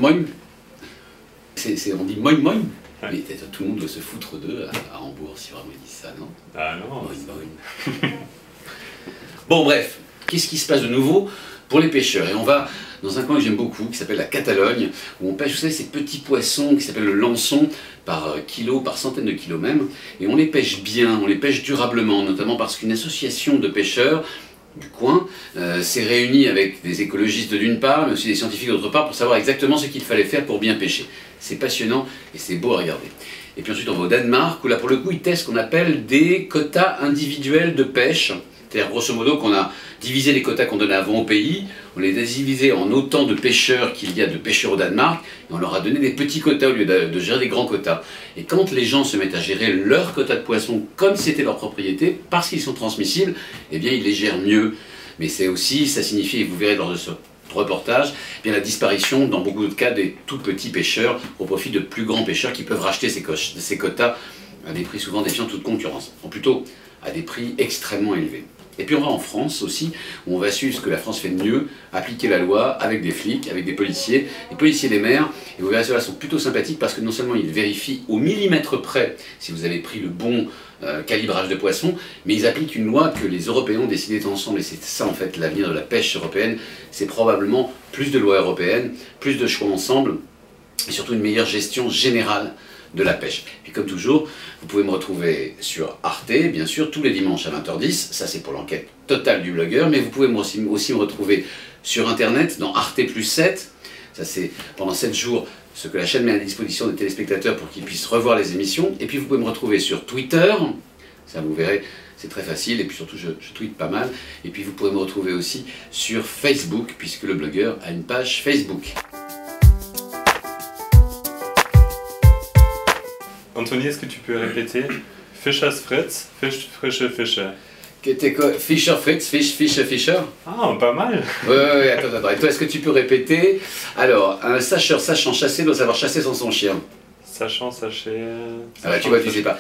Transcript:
moin. On dit moin moin. Ouais. Mais tout le monde doit se foutre d'eux à Hambourg si vraiment ils disent ça, non? Ah non. Moin moin. Bon bref, qu'est-ce qui se passe de nouveau pour les pêcheurs? Et on va dans un coin que j'aime beaucoup, qui s'appelle la Catalogne, où on pêche, vous savez, ces petits poissons qui s'appellent le lançon, par kilo, par centaines de kilos même, et on les pêche bien, on les pêche durablement, notamment parce qu'une association de pêcheurs du coin s'est réunie avec des écologistes d'une part, mais aussi des scientifiques d'autre part, pour savoir exactement ce qu'il fallait faire pour bien pêcher. C'est passionnant et c'est beau à regarder. Et puis ensuite on va au Danemark, où là pour le coup ils testent ce qu'on appelle des quotas individuels de pêche. C'est-à-dire grosso modo qu'on a divisé les quotas qu'on donnait avant au pays, on les a divisés en autant de pêcheurs qu'il y a de pêcheurs au Danemark, et on leur a donné des petits quotas au lieu de gérer des grands quotas. Et quand les gens se mettent à gérer leurs quotas de poissons comme si c'était leur propriété, parce qu'ils sont transmissibles, eh bien ils les gèrent mieux. Mais c'est aussi, ça signifie, et vous verrez lors de ce reportage, eh bien la disparition dans beaucoup de cas des tout petits pêcheurs au profit de plus grands pêcheurs qui peuvent racheter ces quotas à des prix souvent défiant toute concurrence, ou plutôt à des prix extrêmement élevés. Et puis on va en France aussi, où on va suivre ce que la France fait de mieux, appliquer la loi avec des flics, avec des policiers des maires. Et vous verrez, ceux-là sont plutôt sympathiques parce que non seulement ils vérifient au millimètre près si vous avez pris le bon calibrage de poisson, mais ils appliquent une loi que les Européens ont décidé ensemble. Et c'est ça en fait l'avenir de la pêche européenne, c'est probablement plus de lois européennes, plus de choix ensemble, et surtout une meilleure gestion générale de la pêche. Et comme toujours, vous pouvez me retrouver sur Arte, bien sûr, tous les dimanches à 20h10, ça c'est pour l'enquête totale du blogueur, mais vous pouvez aussi me retrouver sur Internet, dans Arte plus 7, ça c'est pendant 7 jours ce que la chaîne met à disposition des téléspectateurs pour qu'ils puissent revoir les émissions, et puis vous pouvez me retrouver sur Twitter, ça vous verrez, c'est très facile, et puis surtout je tweete pas mal, et puis vous pourrez me retrouver aussi sur Facebook, puisque le blogueur a une page Facebook. Anthony, est-ce que tu peux répéter Fischers Fritz, Fisch, Frische Fische. Fischer Fritz, Fischer. Ah, pas mal. Ouais, attends. Et toi, est-ce que tu peux répéter? Alors, un sacheur sachant chasser doit savoir chasser sans son chien. Sachant, sacher... Ah bah, tu vois, tu sais pas.